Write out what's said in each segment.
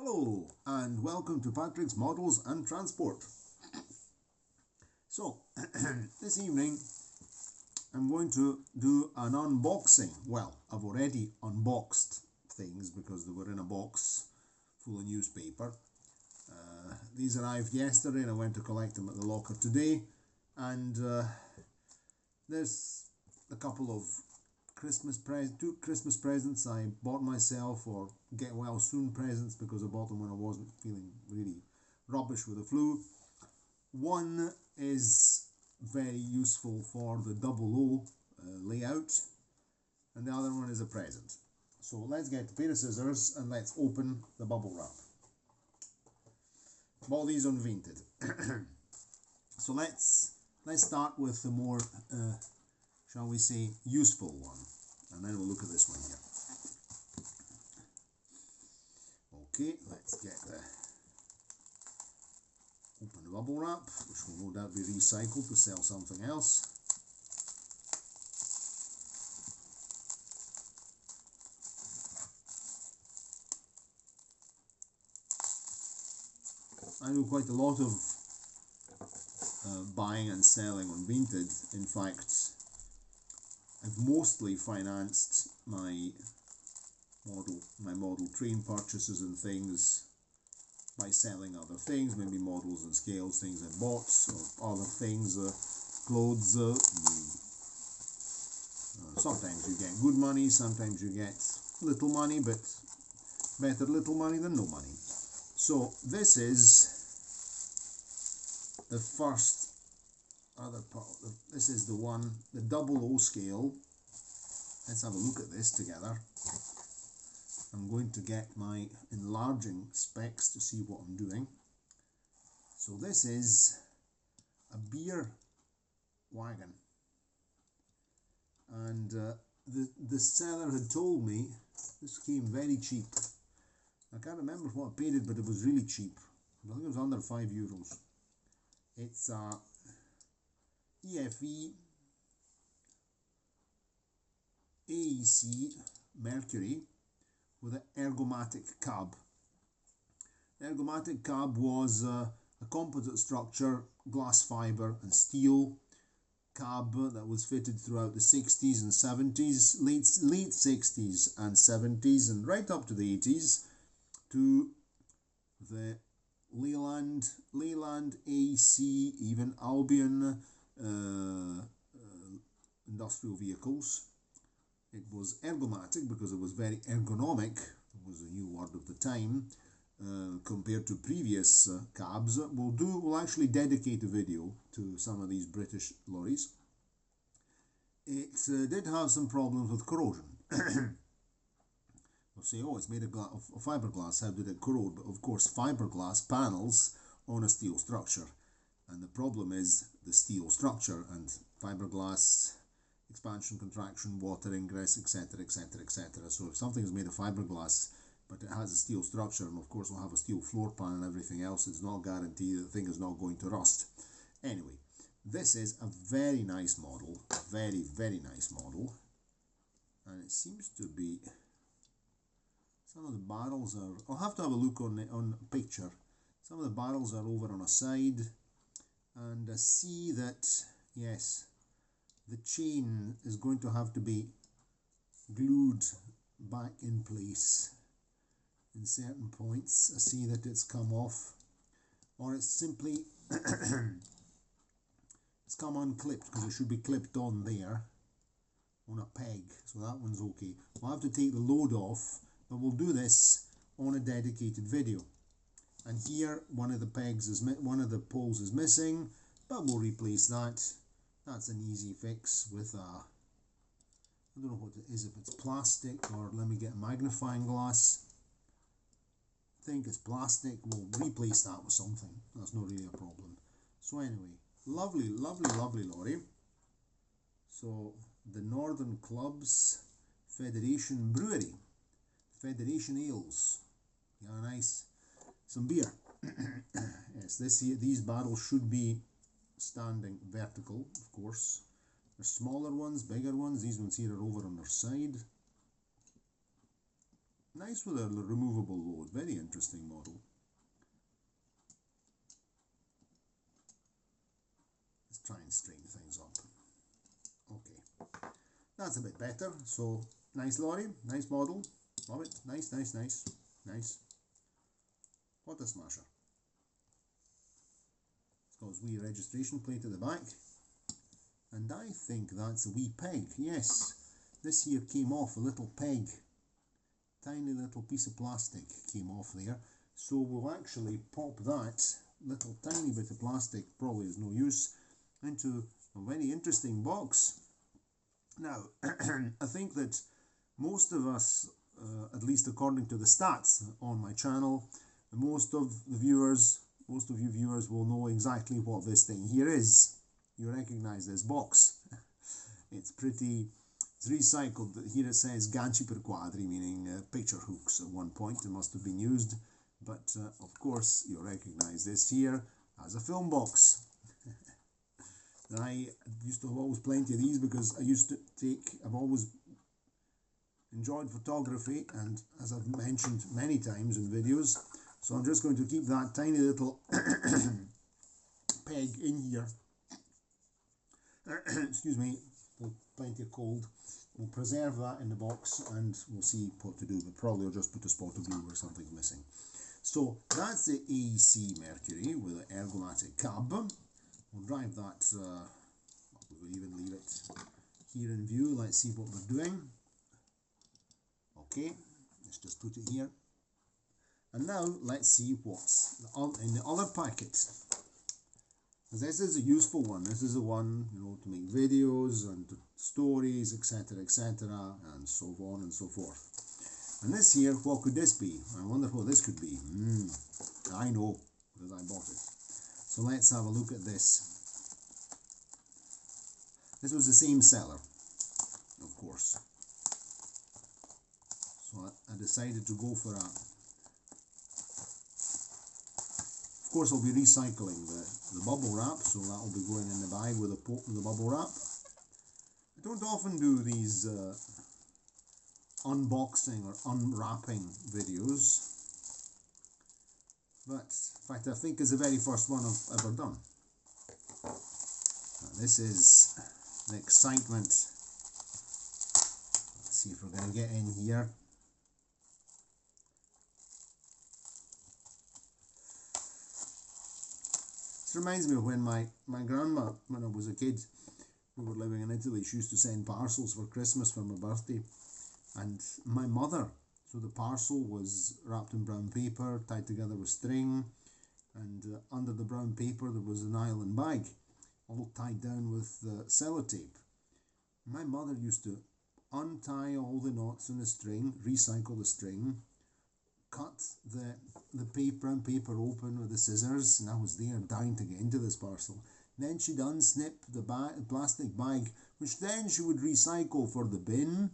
Hello and welcome to Patrick's Models and Transport. So, this evening I'm going to do an unboxing. Well, I've already unboxed things because they were in a box full of newspaper. These arrived yesterday and I went to collect them at the locker today. And there's a couple of two Christmas presents I bought myself, or get well soon presents, because I bought them when I wasn't feeling really rubbish with the flu. One is very useful for the double O layout, and the other one is a present. So let's get a pair of scissors and let's open the bubble wrap. Bought these on Vinted. So let's start with the more shall we say, useful one. And then we'll look at this one here. Okay, let's open the bubble wrap, which will no doubt be recycled to sell something else. I do quite a lot of buying and selling on Vinted. In fact, I've mostly financed my model train purchases and things by selling other things, maybe models and scales, things I bought, or other things, clothes. Sometimes you get good money, sometimes you get little money, but better little money than no money. So this is the first other part. This is the one, the double O scale. Let's have a look at this together. I'm going to get my enlarging specs to see what I'm doing. So this is a beer wagon, and the seller had told me this came very cheap. I can't remember what I paid it, but it was really cheap. I think it was under €5. It's a EFE AEC Mercury with an ergomatic cab. The ergomatic cab was a composite structure, glass fibre and steel cab that was fitted throughout the 60s and 70s, late 60s and 70s, and right up to the 80s, to the Leyland AC, even Albion industrial vehicles. It was ergomatic because it was very ergonomic. It was a new word of the time compared to previous cabs. We'll actually dedicate a video to some of these British lorries. It did have some problems with corrosion. We'll say, oh, it's made of fiberglass, how did it corrode? But of course, fiberglass panels on a steel structure, and the problem is the steel structure and fiberglass expansion, contraction, water ingress, etc, etc, etc. So if something is made of fiberglass but it has a steel structure, and of course will have a steel floor pan and everything else, it's not guaranteed that the thing is not going to rust. Anyway, this is a very nice model, very, very nice model, and it seems to be, some of the barrels are, I'll have to have a look on a picture. Some of the barrels are over on a side, and I see that, yes, the chain is going to have to be glued back in place in certain points. I see that it's come off, or it's simply it's come unclipped, because it should be clipped on there on a peg, so that one's okay. We'll have to take the load off, but we'll do this on a dedicated video. And here one of the poles is missing, but we'll replace that. That's an easy fix with a, I don't know what it is, if it's plastic, or let me get a magnifying glass. I think it's plastic. We'll replace that with something. That's not really a problem. So anyway, lovely, lovely, lovely lorry. So the Northern Clubs Federation Brewery, Federation Ales. Yeah, nice. Some beer. Yes, these barrels should be standing vertical, of course. There's smaller ones, bigger ones. These ones here are over on their side. Nice with a removable load, very interesting model. Let's try and straighten things up. Okay, that's a bit better. So nice lorry, nice model, love it, nice, nice, nice, nice. What a smasher. It's got its wee registration plate at the back, and I think that's a wee peg. Yes, this here came off, a little peg, tiny little piece of plastic came off there, so we'll actually pop that little tiny bit of plastic, probably is no use, into a very interesting box. Now I think that most of us, at least according to the stats on my channel, most of you viewers will know exactly what this thing here is. You recognize this box. It's recycled. Here it says ganci per quadri, meaning picture hooks. At one point it must have been used, but of course you recognize this here as a film box. I used to have always plenty of these because I've always enjoyed photography, and as I've mentioned many times in videos, so I'm just going to keep that tiny little peg in here. Excuse me, plenty of cold. We'll preserve that in the box and we'll see what to do, but probably I'll just put a spot of glue where something's missing. So that's the AC Mercury with an ergomatic cab. We'll drive that, we'll even leave it here in view. Let's see what we're doing. Okay, let's just put it here. And now let's see what's in the other packet. This is a useful one. This is a one, to make videos and stories, etc., etc., and so on and so forth. And this here, what could this be? I wonder what this could be. I know, because I bought it. So let's have a look at this. This was the same seller, of course. So I decided to go for a... Of course I'll be recycling the bubble wrap, so that will be going in the bag with the bubble wrap. I don't often do these unboxing or unwrapping videos, but in fact I think it's the very first one I've ever done. Now, this is the excitement. Let's see if we're going to get in here. This reminds me of when my grandma, when I was a kid, we were living in Italy, she used to send parcels for Christmas for my birthday. And my mother, so the parcel was wrapped in brown paper, tied together with string, and under the brown paper there was an nylon bag, all tied down with sellotape. My mother used to untie all the knots in the string, recycle the string, cut the brown paper open with the scissors, and I was there dying to get into this parcel. Then she'd unsnip the plastic bag, which then she would recycle for the bin,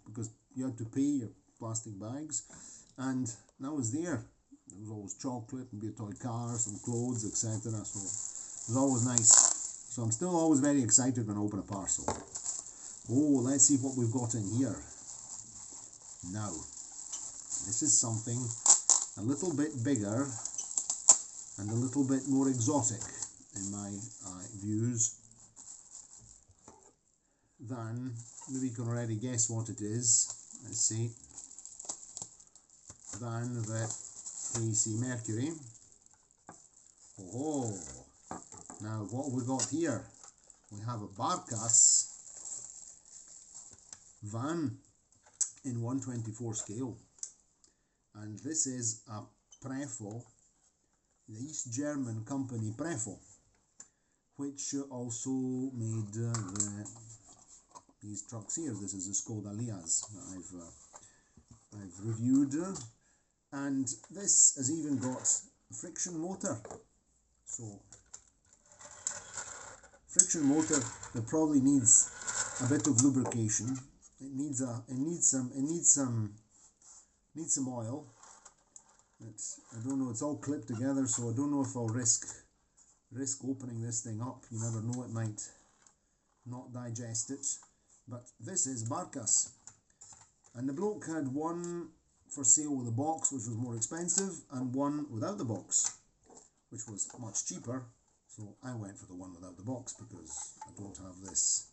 because you had to pay your plastic bags. And I was there. There was always chocolate, maybe a toy car, some clothes, etc. So it was always nice. So I'm still always very excited when I open a parcel. Oh, let's see what we've got in here. Now, this is something a little bit bigger and a little bit more exotic in my views than, maybe you can already guess what it is, let's see, than the AC Mercury. Oh, now what have we got here? We have a Barkas van in 1/24 scale, and this is a Prefo, the East German company Prefo, which also made these trucks here. This is a Skoda Liaz that I've reviewed, and this has even got a friction motor. So friction motor that probably needs a bit of lubrication. It needs some oil. I don't know, it's all clipped together, so I don't know if I'll risk opening this thing up. You never know, it might not digest it. But this is Barkas, and the bloke had one for sale with a box, which was more expensive, and one without the box, which was much cheaper. So I went for the one without the box because I don't have this.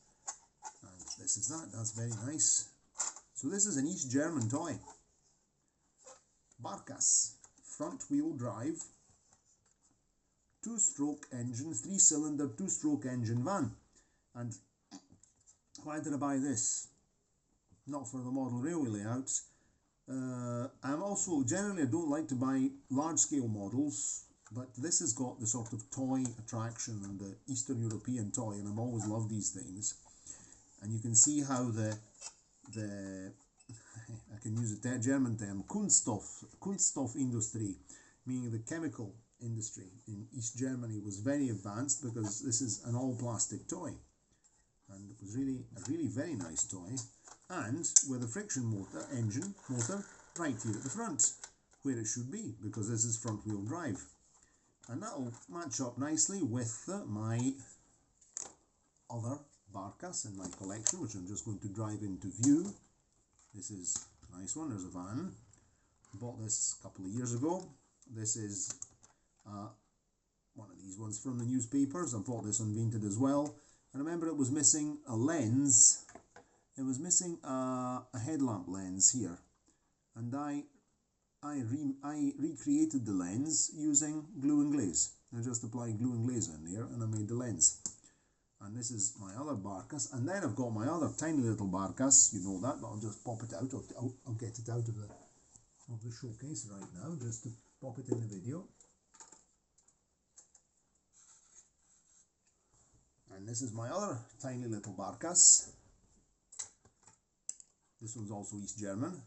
And this is that. That's very nice. So this is an East German toy. Barkas, front wheel drive, 2-stroke engine, 3-cylinder, 2-stroke engine van. And why did I buy this? Not for the model railway layouts. I'm also, generally I don't like to buy large scale models, but this has got the sort of toy attraction and the Eastern European toy, and I've always loved these things. And you can see how the I can use a German term, Kunststoffindustrie, meaning the chemical industry in East Germany, was very advanced, because this is an all plastic toy, and it was really a really very nice toy, and with a friction motor, engine motor, right here at the front, where it should be, because this is front wheel drive. And that'll match up nicely with my other Barkas in my collection, which I'm just going to drive into view. This is a nice one. There's a van. Bought this a couple of years ago. This is one of these ones from the newspapers. I bought this on Vinted as well. I remember it was missing a lens. It was missing a headlamp lens here, and I recreated the lens using glue and glaze. I just applied glue and glaze in there, and I made the lens. And this is my other Barkas, and then I've got my other tiny little Barkas. You know that, but I'll just pop it out. I'll get it out of the showcase right now, just to pop it in the video. And this is my other tiny little Barkas. This one's also East German,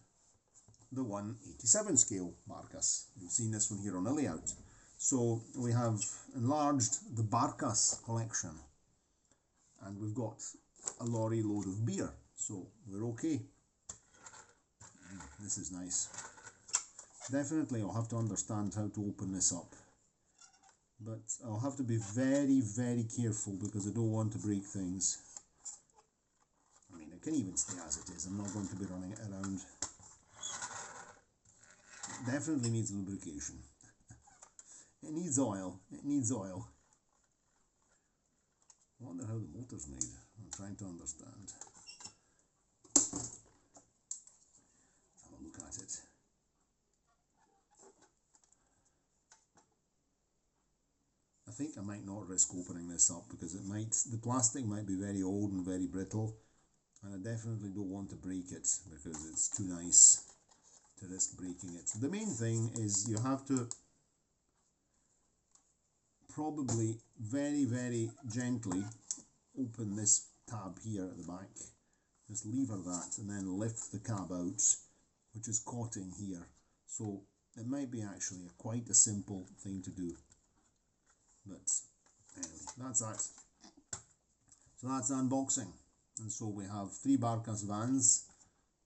the 1/87 scale Barkas. You've seen this one here on the layout. So we have enlarged the Barkas collection, and we've got a lorry load of beer, so we're okay. This is nice. Definitely I'll have to understand how to open this up, but I'll have to be very, very careful, because I don't want to break things. I mean, it can even stay as it is. I'm not going to be running it around. It definitely needs lubrication. It needs oil. It needs oil. I wonder how the motor's made. I'm trying to understand. Have a look at it. I think I might not risk opening this up, because the plastic might be very old and very brittle, and I definitely don't want to break it, because it's too nice to risk breaking it. The main thing is you have to probably very, very gently open this tab here at the back. Just lever that and then lift the cab out, which is caught in here. So it might be actually quite a simple thing to do. But anyway, that's that. So that's the unboxing. And so we have 3 Barkas vans,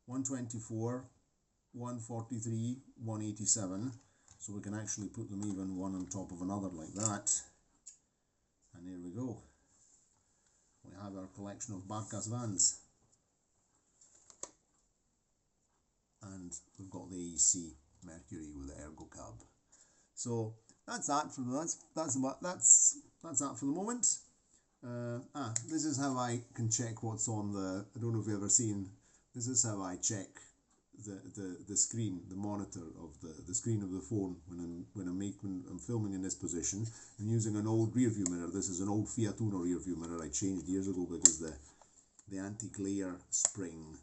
124, 143, 187. So we can actually put them even one on top of another like that. And there we go. We have our collection of Barkas vans. And we've got the AEC Mercury with the ergo cab. So that's that for that's that for the moment. This is how I can check what's on the. I don't know if you've ever seen. This is how I check the screen, the monitor of the screen of the phone when I'm filming in this position. I'm using an old rear view mirror. This is an old Fiat Uno rear view mirror I changed years ago, because the anti-glare spring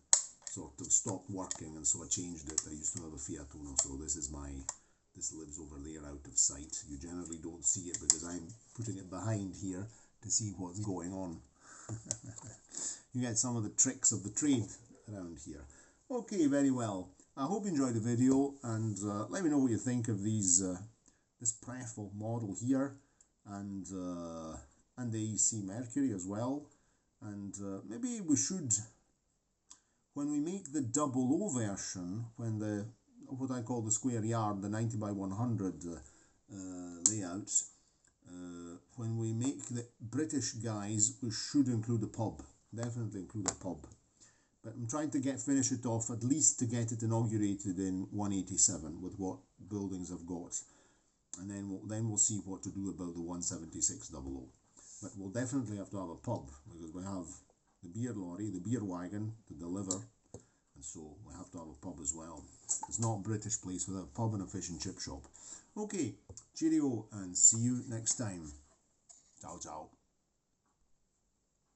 sort of stopped working, and so I changed it. I used to have a Fiat Uno, so this lives over there out of sight. You generally don't see it, because I'm putting it behind here to see what's going on. You get some of the tricks of the trade around here. Okay, very well. I hope you enjoyed the video, and let me know what you think of these this Prefel model here, and the AEC Mercury as well. And maybe we should, when we make the 00 version, when what I call the square yard, the 90 by 100 layout, when we make the British guys, we should include a pub. Definitely include a pub, But I'm trying to finish it off, at least to get it inaugurated in 187 with what buildings I've got. And then we'll see what to do about the 17600. But we'll definitely have to have a pub, because we have the beer lorry, the beer wagon to deliver, and so we have to have a pub as well. It's not a British place without a pub and a fish and chip shop. Okay, cheerio, and see you next time. Ciao, ciao.